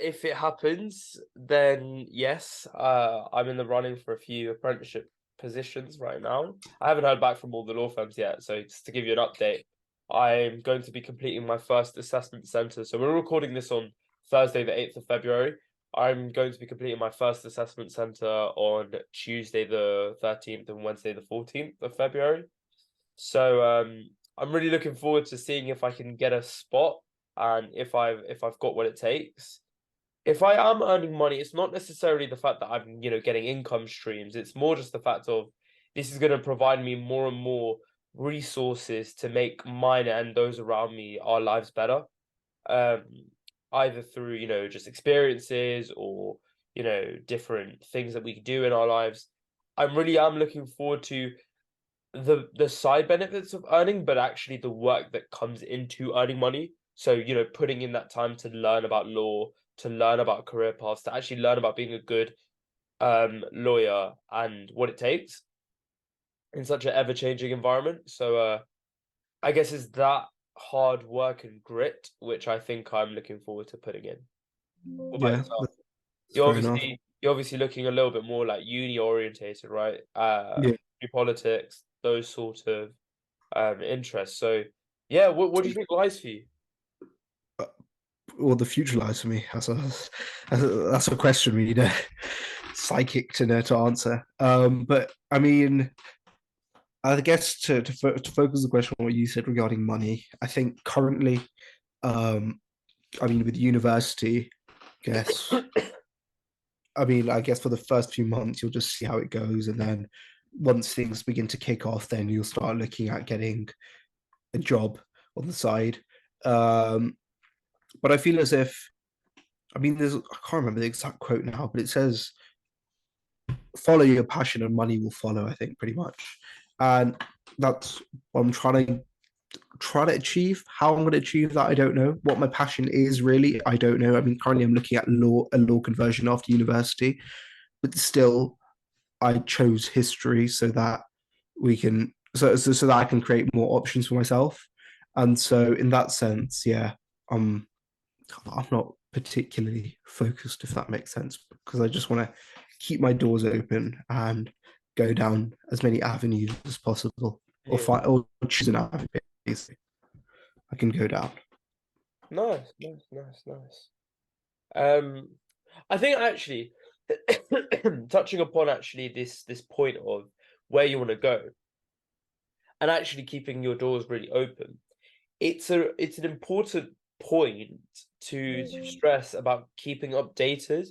if it happens, then yes, I'm in the running for a few apprenticeship positions right now. I haven't heard back from all the law firms yet, so just to give you an update, I'm going to be completing my first assessment center. So we're recording this on Thursday, the 8th of February. I'm going to be completing my first assessment center on Tuesday, the 13th, and Wednesday, the 14th of February. So I'm really looking forward to seeing if I can get a spot and if I've got what it takes. If I am earning money, it's not necessarily the fact that I'm, getting income streams. It's more just the fact of this is going to provide me more and more resources to make mine and those around me, our lives better. Um, Either through, just experiences or, different things that we can do in our lives. I'm looking forward to the side benefits of earning, but actually the work that comes into earning money. So, putting in that time to learn about law, to learn about career paths, to actually learn about being a good lawyer and what it takes in such an ever-changing environment. So I guess it's that hard work and grit which I think I'm looking forward to putting in. What about Yeah, yourself? that's fair enough. You're obviously looking a little bit more like uni orientated, right? Yeah. Politics, those sort of interests. So yeah, what do you think lies for you? Well, the future lies for me. That's a question we need a psychic to answer. But I mean, I guess to focus the question on what you said regarding money, I think currently, um, I mean, with university, guess I guess for the first few months you'll just see how it goes, and then once things begin to kick off, then you'll start looking at getting a job on the side. Um, but I feel as if I can't remember the exact quote now, but it says follow your passion and money will follow, I think, pretty much. And that's what I'm trying to achieve. How I'm going to achieve that, I don't know. What my passion is really, I don't know. I mean, currently I'm looking at a law conversion after university, but still I chose history so that we can so that I can create more options for myself. And so in that sense, yeah, I'm not particularly focused, if that makes sense, because I just want to keep my doors open and go down as many avenues as possible, or Yeah. find or choose an avenue basically I can go down. Nice, nice, nice, nice. Um, I think actually touching upon actually this point of where you want to go and actually keeping your doors really open. It's an important point to stress about keeping updated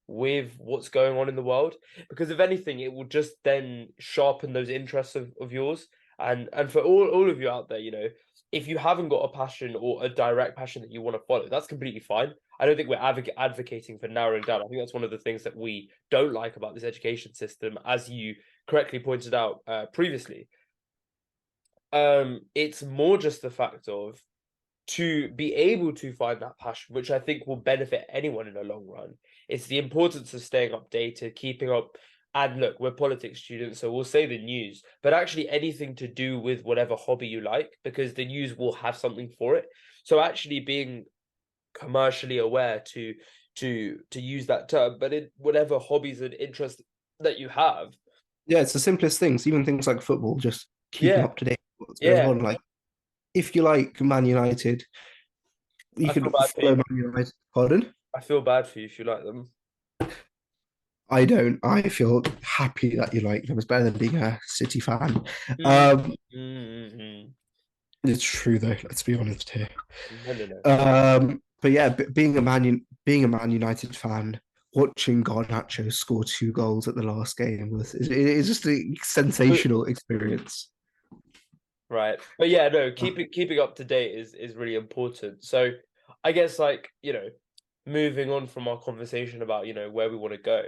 with what's going on in the world, because if anything, it will just then sharpen those interests of yours. And for all of you out there, if you haven't got a passion or a direct passion that you want to follow, that's completely fine. I don't think we're advocating for narrowing down. I think that's one of the things that we don't like about this education system, as you correctly pointed out previously. It's more just the fact of to be able to find that passion, which I think will benefit anyone in the long run. It's the importance of staying updated, keeping up. And look, we're politics students, so we'll say the news, but actually anything to do with whatever hobby you like, because the news will have something for it. So actually being commercially aware to use that term, but in whatever hobbies and interests that you have. Yeah, it's the simplest things, even things like football, just keeping Yeah, up to date with what's going yeah. on. Like if you like Man United, you I feel can bad for follow you. Man United. Pardon? I feel bad for you if you like them. I don't. I feel happy that you like them. It's better than being a City fan. Mm, Um, mm. it's true though. Let's be honest here. No, no, no. But yeah, being a Man United fan, watching Garnacho score 2 goals at the last game it's just a sensational experience. Right. But yeah, no, keeping up to date is really important. So I guess like, moving on from our conversation about, where we want to go,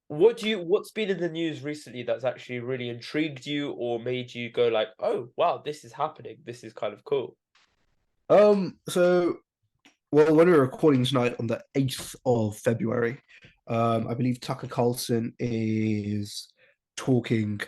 what's been in the news recently that's actually really intrigued you or made you go like, oh wow, this is happening. This is kind of cool. So well, when we're recording tonight on the 8th of February, I believe Tucker Carlson is talking.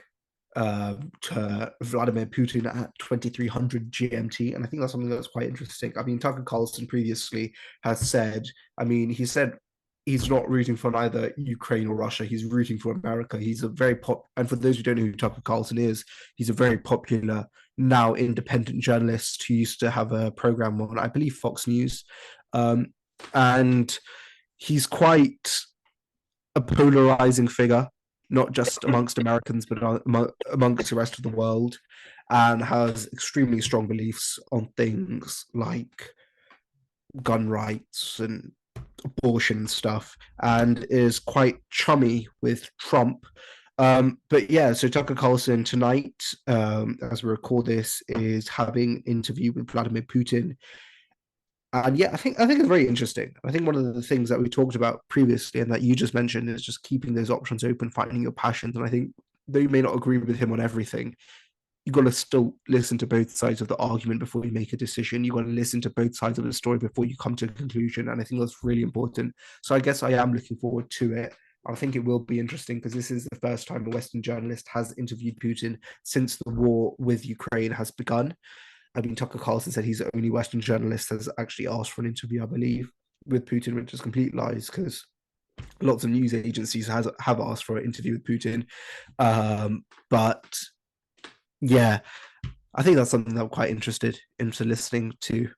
to Vladimir Putin at 2300 GMT. And I think that's something that's quite interesting. I mean, Tucker Carlson previously has said, I mean, he said he's not rooting for either Ukraine or Russia. He's rooting for America. He's a very and for those who don't know who Tucker Carlson is, he's a very popular now independent journalist who used to have a program on, I believe, Fox News. And he's quite a polarizing figure, not just amongst Americans, but amongst the rest of the world, and has extremely strong beliefs on things like gun rights and abortion and stuff, and is quite chummy with Trump. But yeah, so Tucker Carlson tonight, as we record this, is having an interview with Vladimir Putin. And yeah, I think it's very interesting. I think one of the things that we talked about previously and that you just mentioned is just keeping those options open, finding your passions. And I think though you may not agree with him on everything, you got to still listen to both sides of the argument before you make a decision. You got to listen to both sides of the story before you come to a conclusion. And I think that's really important. So I guess I am looking forward to it. I think it will be interesting because this is the first time a Western journalist has interviewed Putin since the war with Ukraine has begun. I mean, Tucker Carlson said he's the only Western journalist that's actually asked for an interview, I believe, with Putin, which is complete lies because lots of news agencies have asked for an interview with Putin. But yeah, I think that's something that I'm quite interested into listening to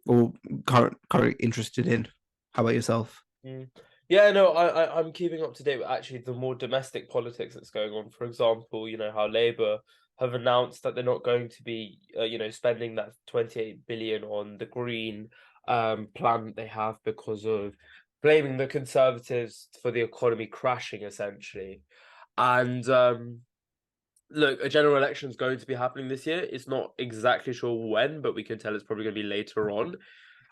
or currently interested in. How about yourself? Mm. Yeah, no, I'm keeping up to date with actually the more domestic politics that's going on. For example, how Labour have announced that they're not going to be, spending that 28 billion on the green plan that they have because of blaming the Conservatives for the economy crashing, essentially. And look, a general election is going to be happening this year. It's not exactly sure when, but we can tell it's probably going to be later on.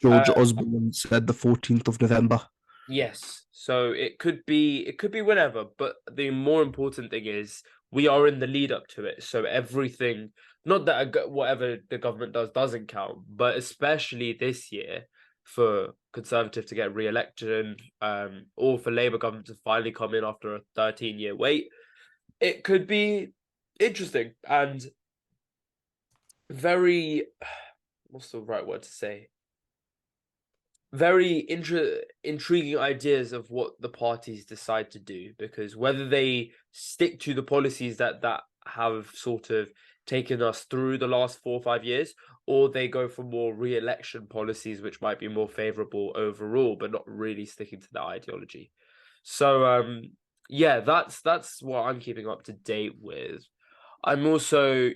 George Osborne said the 14th of November. Yes, so it could be whenever, but the more important thing is we are in the lead up to it. So everything, not that whatever the government doesn't count, but especially this year for Conservative to get re-elected and or for Labour government to finally come in after a 13-year wait, it could be interesting and very what's the right word to say? Very intriguing ideas of what the parties decide to do, because whether they stick to the policies that have sort of taken us through the last 4 or 5 years, or they go for more re-election policies which might be more favorable overall but not really sticking to the ideology. So yeah, that's what I'm keeping up to date with. I'm also,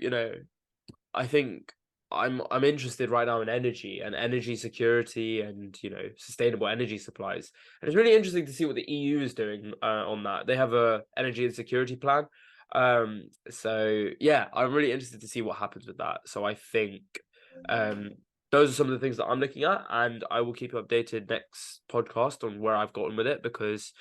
I think I'm interested right now in energy and energy security and sustainable energy supplies. And it's really interesting to see what the EU is doing on that. They have a energy and security plan. So yeah, I'm really interested to see what happens with that. So I think um those are some of the things that I'm looking at, and I will keep you updated next podcast on where I've gotten with it, because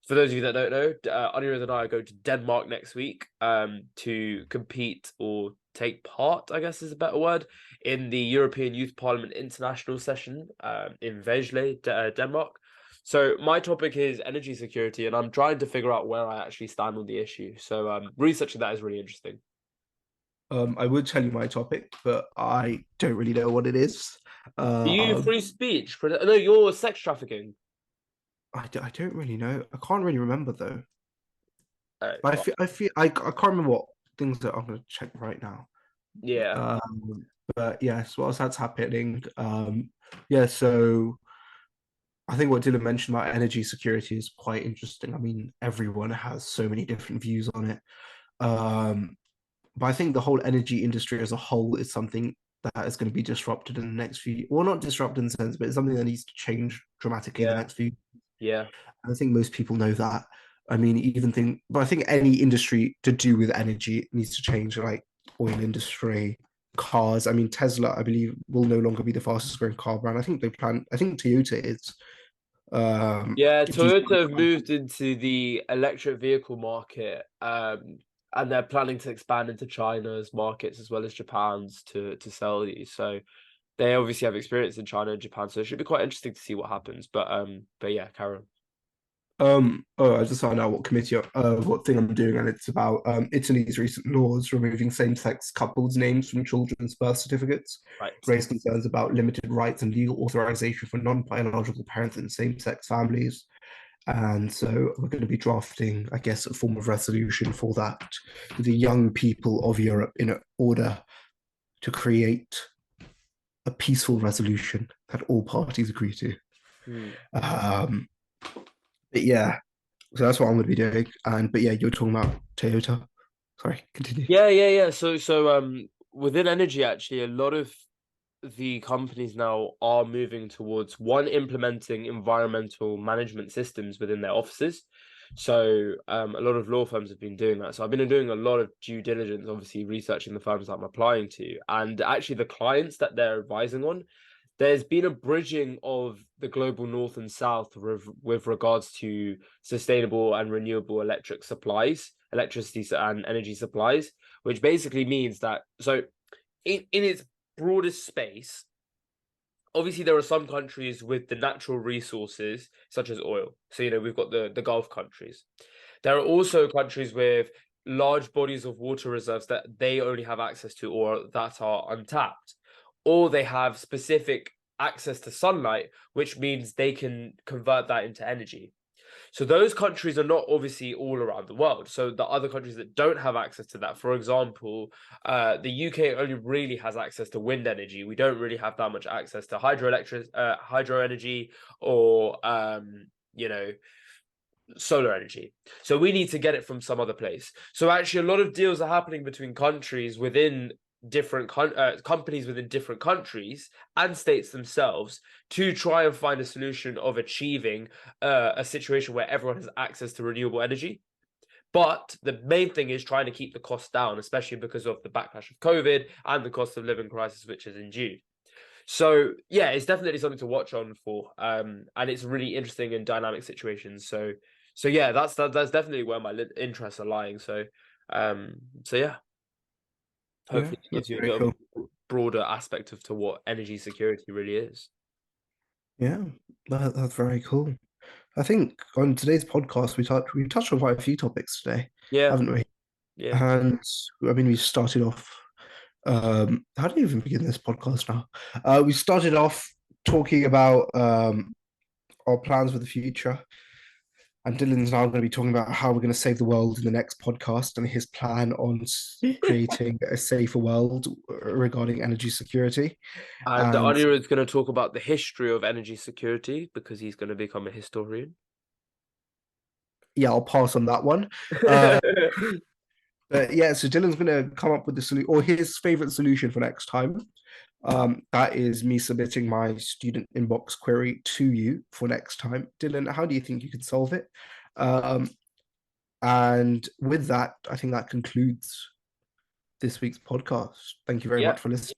for those of you that don't know, Aniruddh and I are going to Denmark next week to compete or take part, I guess is a better word, in the European Youth Parliament International Session in Vejle, Denmark. So my topic is energy security, and I'm trying to figure out where I actually stand on the issue. So researching that is really interesting. I would tell you my topic, but I don't really know what it is. Are you Um, free speech? No, you're sex trafficking. I don't really know. I can't really remember though. But Well, I can't remember what things that I'm gonna check right now. yeah. But yes, what else that's happening? Yeah, so I think what Dylan mentioned about energy security is quite interesting. I mean, everyone has so many different views on it. Um, but I think the whole energy industry as a whole is something that is going to be disrupted in the next few, well, not disrupted in the sense, but it's something that needs to change dramatically in the Yeah. next few. Yeah. I think most people know that. I mean, but I think any industry to do with energy needs to change, like oil industry, cars. I mean, Tesla, I believe, will no longer be the fastest growing car brand. I think Toyota is. Yeah, If you, Toyota have moved into the electric vehicle market, and they're planning to expand into China's markets as well as Japan's to sell these. So they obviously have experience in China and Japan, so it should be quite interesting to see what happens. But yeah, Karen. I just found out what thing I'm doing, and it's about Italy's recent laws removing same-sex couples' names from children's birth certificates, Right. raise concerns about limited rights and legal authorization for non-biological parents in same-sex families. And so we're going to be drafting, I guess, a form of resolution for that to the young people of Europe in order to create a peaceful resolution that all parties agree to. Hmm. Um, but yeah, so that's what I'm going to be doing. And but yeah, you're talking about Toyota. Sorry, continue. Yeah. So within energy, actually, a lot of the companies now are moving towards one implementing environmental management systems within their offices. So a lot of law firms have been doing that. So I've been doing a lot of due diligence, obviously researching the firms that I'm applying to, and actually the clients that they're advising on. There's been a bridging of the global north and south with regards to sustainable and renewable electricity and energy supplies, which basically means that in its broadest space, obviously there are some countries with the natural resources such as oil. So we've got the Gulf countries. There are also countries with large bodies of water reserves that they only have access to or that are untapped, or they have specific access to sunlight, which means they can convert that into energy. So those countries are not obviously all around the world. So the other countries that don't have access to that, for example, the UK only really has access to wind energy. We don't really have that much access to hydro energy, or solar energy. So we need to get it from some other place. So actually, a lot of deals are happening between countries within companies within different countries and states themselves to try and find a solution of achieving a situation where everyone has access to renewable energy. But the main thing is trying to keep the cost down, especially because of the backlash of COVID and the cost of living crisis which is endued. So yeah, it's definitely something to watch on for, and it's really interesting and dynamic situations. So yeah, that's definitely where my interests are lying. So yeah, Yeah, hopefully it gives that's you a very bit of cool. a broader aspect of to what energy security really is. Yeah, that's very cool. I think on today's podcast we touched on quite a few topics today, Yeah, haven't we? yeah. And I mean, we started off. How do you even begin this podcast now? We started off talking about our plans for the future. And Dylan's now going to be talking about how we're going to save the world in the next podcast and his plan on creating a safer world regarding energy security. And And Aniruddh is going to talk about the history of energy security because he's going to become a historian. yeah, I'll pass on that one. Uh, but yeah, so Dylan's going to come up with the solution or his favorite solution for next time. That is me submitting my student inbox query to you for next time. Dylan, how do you think you could solve it? Um, and with that, I think that concludes this week's podcast. Thank you very Yeah. much for listening.